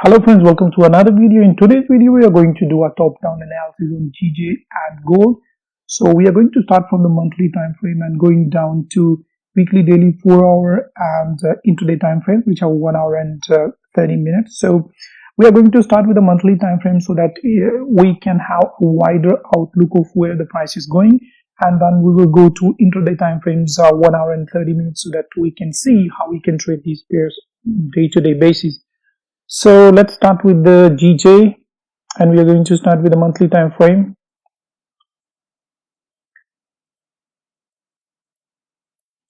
Hello friends, welcome to another video. In today's video, we are going to do a top-down analysis on GJ and gold. So we are going to start from the monthly time frame and going down to weekly, daily, 4-hour and intraday time frames, which are 1 hour and 30 minutes. So we are going to start with the monthly time frame so that we can have a wider outlook of where the price is going, and then we will go to intraday time frames, 1 hour and 30 minutes, so that we can see how we can trade these pairs day-to-day basis. So let's start with the GJ, and we are going to start with the monthly time frame.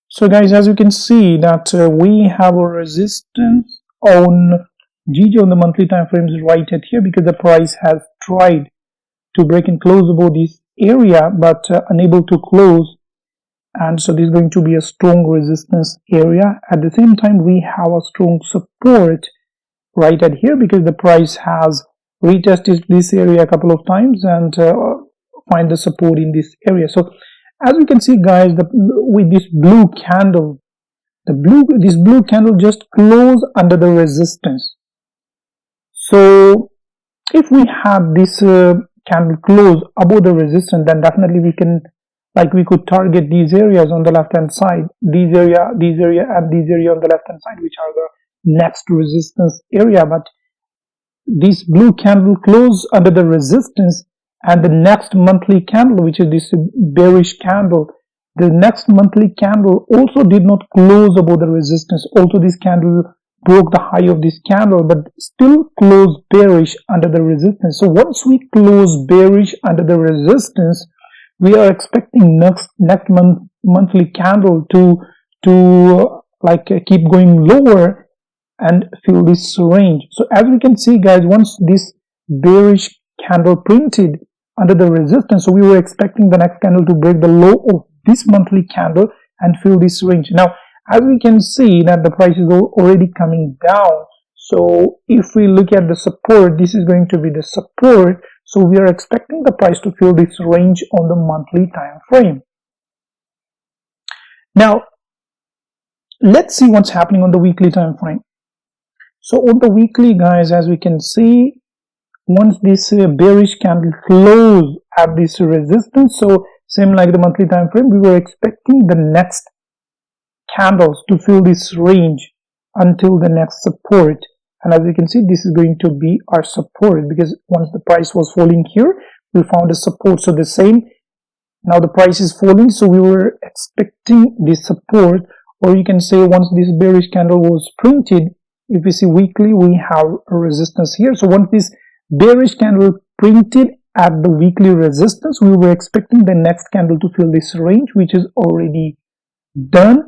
So guys, as you can see that we have a resistance on GJ on the monthly time frames right at here, because the price has tried to break and close above this area but unable to close, and so this is going to be a strong resistance area. At the same time, we have a strong support right at here, because the price has retested this area a couple of times and find the support in this area. So as we can see guys, with this blue candle, this blue candle just closed under the resistance. So if we have this candle close above the resistance, then definitely we could target these areas on the left hand side, these area and these area on the left hand side, which are the next resistance area. But this blue candle closed under the resistance, and the next monthly candle, which is this bearish candle, the next monthly candle also did not close above the resistance. Also this candle broke the high of this candle, but still closed bearish under the resistance. So once we close bearish under the resistance, we are expecting next monthly candle to keep going lower and fill this range. So as we can see guys, once this bearish candle printed under the resistance, so we were expecting the next candle to break the low of this monthly candle and fill this range. Now as we can see that the price is already coming down, so if we look at the support, this is going to be the support. So we are expecting the price to fill this range on the monthly time frame. Now let's see what's happening on the weekly time frame. So on the weekly guys, as we can see, once this bearish candle closed at this resistance, so same like the monthly time frame, we were expecting the next candles to fill this range until the next support. And as you can see, this is going to be our support, because once the price was falling here, we found a support. So the same, now the price is falling, so we were expecting this support, or you can say once this bearish candle was printed, if we see weekly, we have a resistance here. So once this bearish candle printed at the weekly resistance, we were expecting the next candle to fill this range, which is already done.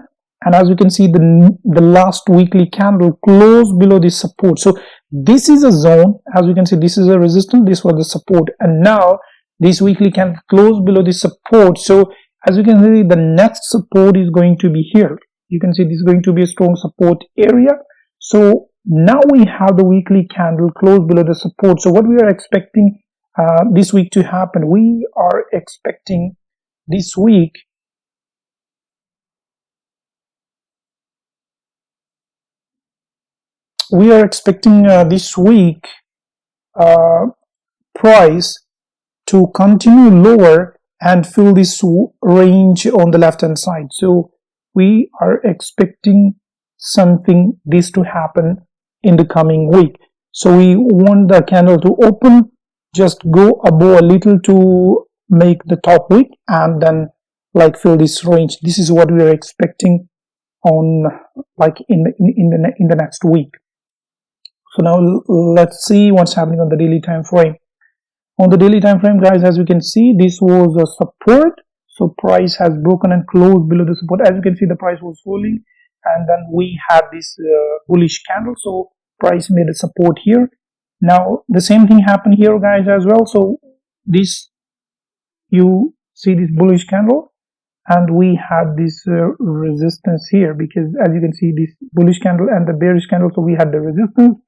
And as you can see, the last weekly candle closed below this support. So this is a zone. As you can see, this is a resistance, this was the support, and now this weekly candle closed below this support. So as you can see, the next support is going to be here. You can see this is going to be a strong support area. So now we have the weekly candle close below the support. So what we are expecting this week to happen, we are expecting this week price to continue lower and fill this range on the left hand side. So we are expecting something this to happen in the coming week. So we want the candle to open, just go above a little to make the top wick, and then fill this range. This is what we are expecting on in the next week. So now let's see what's happening on the daily time frame. On the daily time frame guys, as you can see, this was a support. So price has broken and closed below the support. As you can see, the price was falling, and then we had this bullish candle, so price made a support here. Now the same thing happened here guys as well. So this, you see this bullish candle, and we had this resistance here, because as you can see, this bullish candle and the bearish candle, so we had the resistance.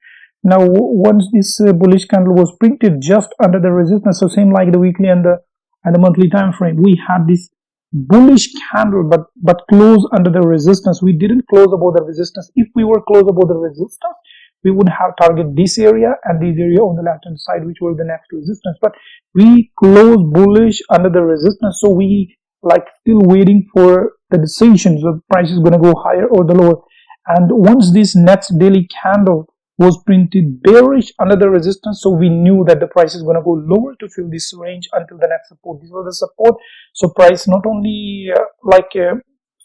Now once this bullish candle was printed just under the resistance, so same like the weekly and the monthly time frame, we had this bullish candle but close under the resistance. We didn't close above the resistance. If we were close above the resistance, we would have target this area and this area on the left hand side, which were the next resistance. But we closed bullish under the resistance, so we like still waiting for the decision. So the price is going to go higher or the lower. And once this next daily candle was printed bearish under the resistance, so we knew that the price is going to go lower to fill this range until the next support. This was the support. So price not only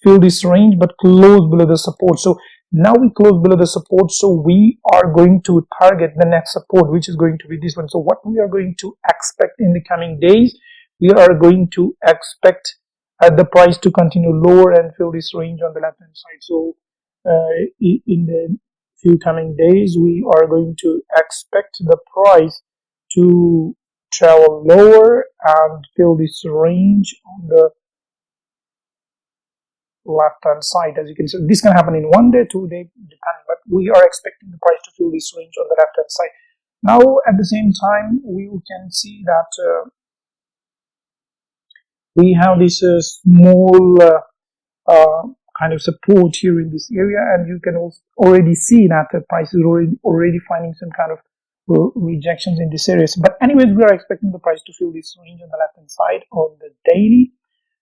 fill this range but close below the support. So now we close below the support, so we are going to target the next support, which is going to be this one. So what we are going to expect in the coming days, we are going to expect the price to continue lower and fill this range on the left hand side. So in the few coming days, we are going to expect the price to travel lower and fill this range on the left hand side. As you can see, this can happen in 1 day, 2 day, depending, but we are expecting the price to fill this range on the left hand side. Now at the same time, we can see that we have this small kind of support here in this area, and you can also already see that the price is already finding some kind of rejections in this area. But anyways, we are expecting the price to fill this range on the left hand side on the daily.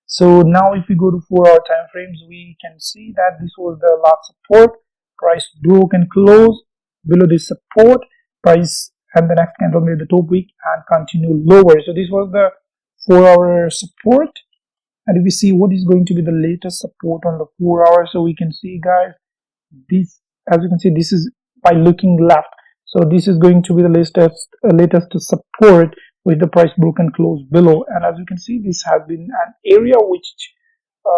So now if we go to 4-hour time frames, we can see that this was the last support. Price broke and closed below this support, price and the next candle made the top wick and continue lower. So this was the 4-hour support. And if we see what is going to be the latest support on the 4 hours, so we can see, guys, this, as you can see, this is by looking left. So this is going to be the latest support with the price broken close below. And as you can see, this has been an area which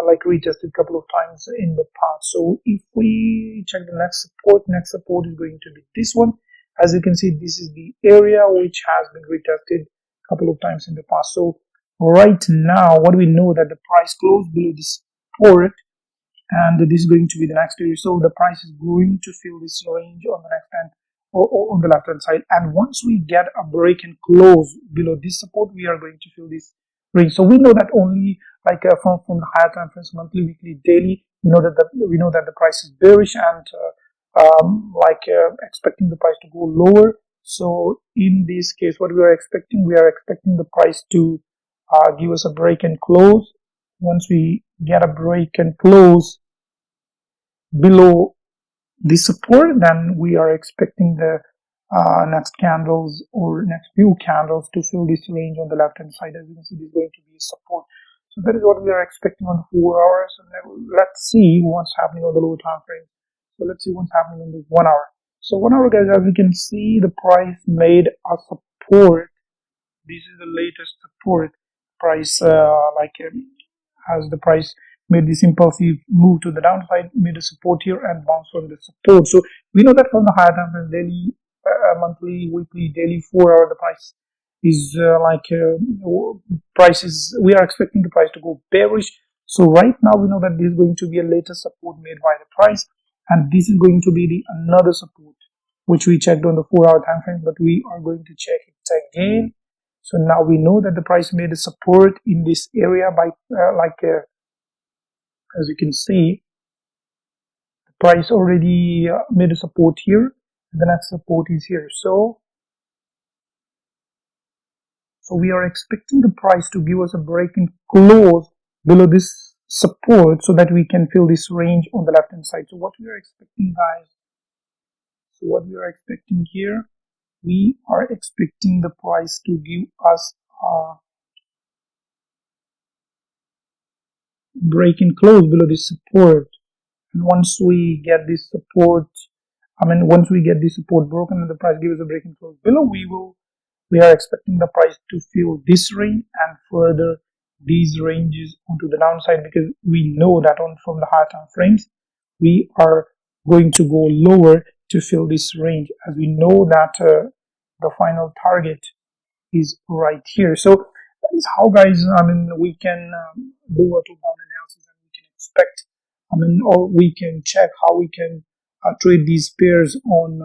like retested a couple of times in the past. So if we check the next support is going to be this one. As you can see, this is the area which has been retested a couple of times in the past. So right now, what we know that the price closed below this support, and this is going to be the next area. So the price is going to fill this range on the next hand or on the left hand side. And once we get a break and close below this support, we are going to fill this range. So we know that only like from the higher time frames, monthly, weekly, daily, we know that the price is bearish and expecting the price to go lower. So in this case, what we are expecting the price to give us a break and close. Once we get a break and close below the support, then we are expecting the next candles or next few candles to fill this range on the left hand side. As you can see, this is going to be a support. So that is what we are expecting on the 4 hours. And then let's see what's happening on the lower time frame. So let's see what's happening on the 1 hour. So 1 hour, guys, as you can see, the price made a support. This is the latest support. Price as the price made this impulsive move to the downside, made a support here and bounced from the support. So we know that from the higher time frame, daily, monthly, weekly, daily, 4 hour, the price is we are expecting the price to go bearish. So right now we know that this is going to be a latest support made by the price, and this is going to be another support which we checked on the 4 hour time frame, but we are going to check it again. So now we know that the price made a support in this area by as you can see, the price already made a support here. The next support is here. So we are expecting the price to give us a break and close below this support so that we can fill this range on the left hand side. So what we are expecting, guys, here, we are expecting the price to give us a break and close below this support. And once we get this support, broken and the price gives us a break and close below, we are expecting the price to fill this range and further these ranges onto the downside, because we know that from the higher time frames we are going to go lower to fill this range, as we know that the final target is right here. So that is how, guys, we can do a top-down analysis, and we can expect, or we can check how we can trade these pairs on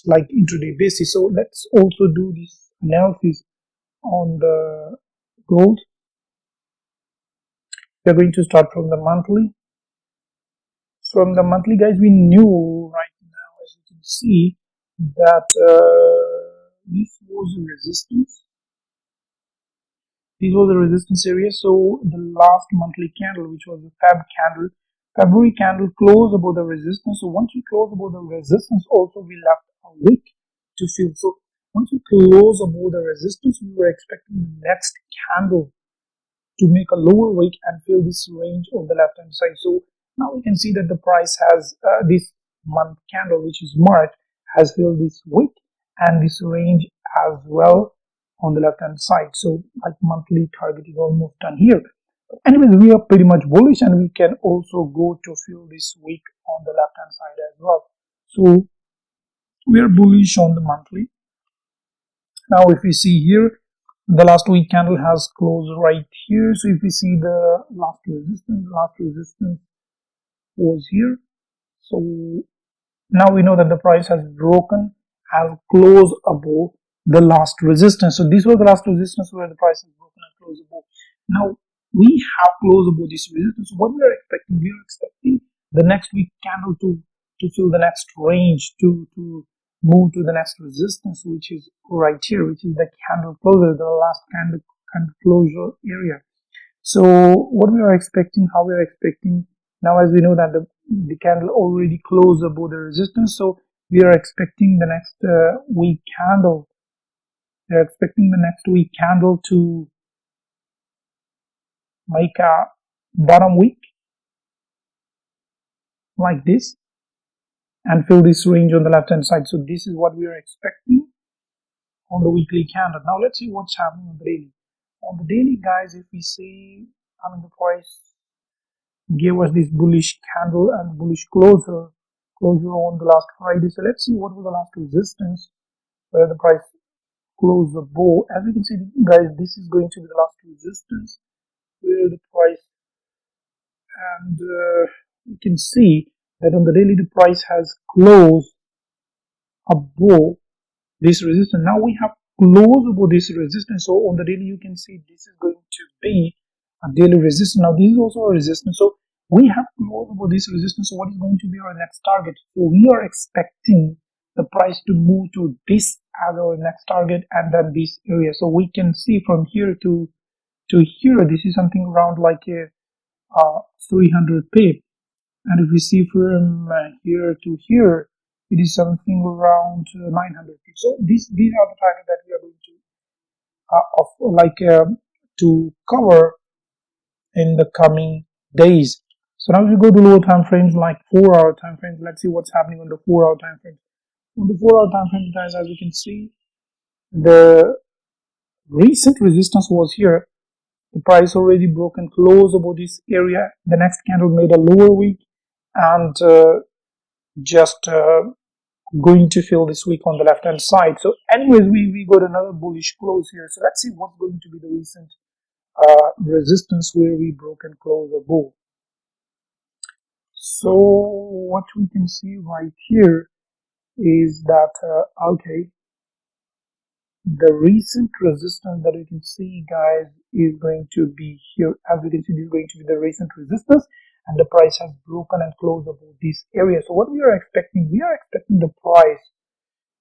like intraday basis. So let's also do this analysis on the gold. We are going to start from the monthly. From the monthly, guys, we knew right now, as you can see, that this was a resistance. This was the resistance area. So the last monthly candle, which was the February candle, closed above the resistance. So once we close above the resistance, also we left a wick to fill. So once we close above the resistance, we were expecting the next candle to make a lower wick and fill this range on the left hand side. So now we can see that the price has this month candle, which is March, has filled this wick and this range as well on the left hand side. So like monthly target is almost done here. Anyways, we are pretty much bullish and we can also go to fill this wick on the left hand side as well. So we are bullish on the monthly. Now if we see here, the last week candle has closed right here. So if we see the last resistance was here. So now we know that the price has broken, has closed above the last resistance. So this was the last resistance where the price has broken and closed above. Now we have closed above this resistance. What we are expecting? We are expecting the next week candle to fill the next range, to move to the next resistance, which is right here, which is the candle closure, the last candle closure area. So what we are expecting, how we are expecting, now as we know that the candle already closed above the resistance, so we are expecting the next week candle. We are expecting the next week candle to make a bottom wick like this and fill this range on the left hand side. So this is what we are expecting on the weekly candle. Now let's see what's happening on the daily. On the daily, guys, if we see, the price gave us this bullish candle and bullish closure on the last Friday. So let's see what was the last resistance where the price closed above. As you can see, guys, this is going to be the last resistance where the price, and you can see that on the daily the price has closed above this resistance. Now we have closed above this resistance. So on the daily you can see this is going to be a daily resistance. Now this is also a resistance. So we have closed above this resistance. So what is going to be our next target? So we are expecting the price to move to this as our next target and then this area. So we can see from here to here, this is something around like a 300 pip, and if we see from here to here, it is something around 900 pip. So these are the targets that we are going to cover in the coming days. So now we go to lower time frames like 4-hour time frames. Let's see what's happening on the 4-hour time frames. On the 4-hour time frames, guys, as you can see, the recent resistance was here. The price already broken close above this area. The next candle made a lower wick and just going to fill this wick on the left hand side. So anyways, we got another bullish close here. So let's see what's going to be the recent resistance where we broke and close above. So what we can see right here is that okay, the recent resistance that you can see, guys, is going to be here. As you can see, this is going to be the recent resistance, and the price has broken and closed above this area. So what we are expecting the price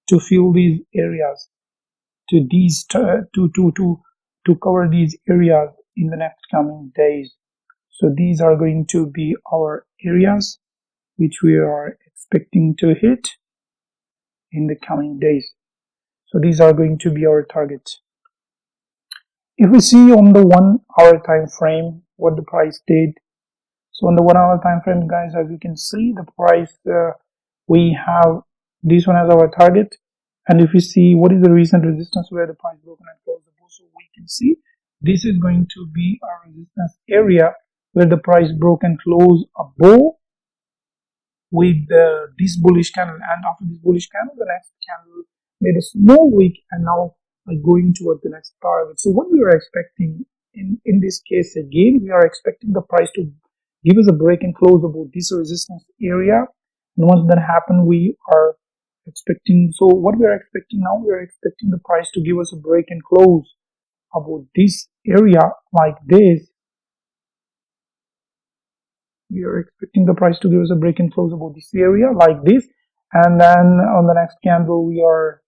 to fill these areas, to cover these areas in the next coming days. So these are going to be our areas which we are expecting to hit in the coming days. So these are going to be our targets. If we see on the 1-hour time frame what the price did, so on the 1-hour time frame, guys, as you can see, the price we have this one as our target, and if we see what is the recent resistance where the price broken and closed above, so we can see this is going to be our resistance area where the price broke and closed above with this bullish candle, and after this bullish candle, the next candle made a small wick and now going towards the next target. So what we are expecting in this case, again, we are expecting the price to give us a break and close above this resistance area, and once that happens, we are expecting, so what we are expecting now, we are expecting the price to give us a break and close above this area like this. We are expecting the price to give us a break and close above this area like this, And then on the next candle, we are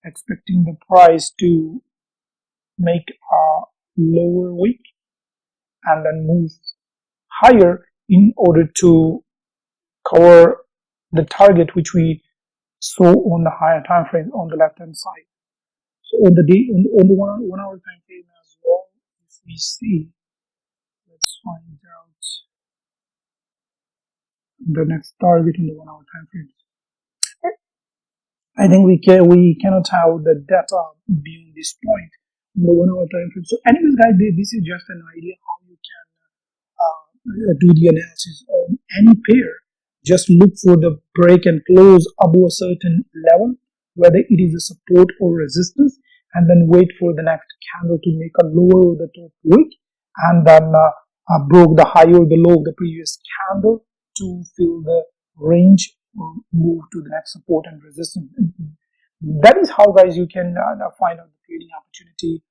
expecting the price to make a lower wick and then move higher in order to cover the target which we saw on the higher time frame on the left hand side. So on the day on the 1 hour time frame as well, if we see, let's find out the next target on the 1 hour time frame. I think we cannot have the data beyond this point in the 1 hour time frame. So anyways, guys, this is just an idea how you can do the analysis on any pair. Just look for the break and close above a certain level, whether it is a support or resistance, and then wait for the next candle to make a lower the top wick, and then broke the high or the low of the previous candle to fill the range or move to the next support and resistance. That is how, guys, you can find out the trading opportunity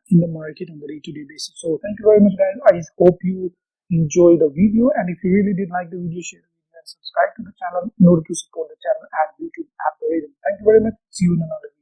in the market on the day-to-day basis. So thank you very much, guys. I hope you enjoy the video, and if you really did like the video, share the video and subscribe to the channel in order to support the channel and YouTube algorithm. Thank you very much. See you in another video.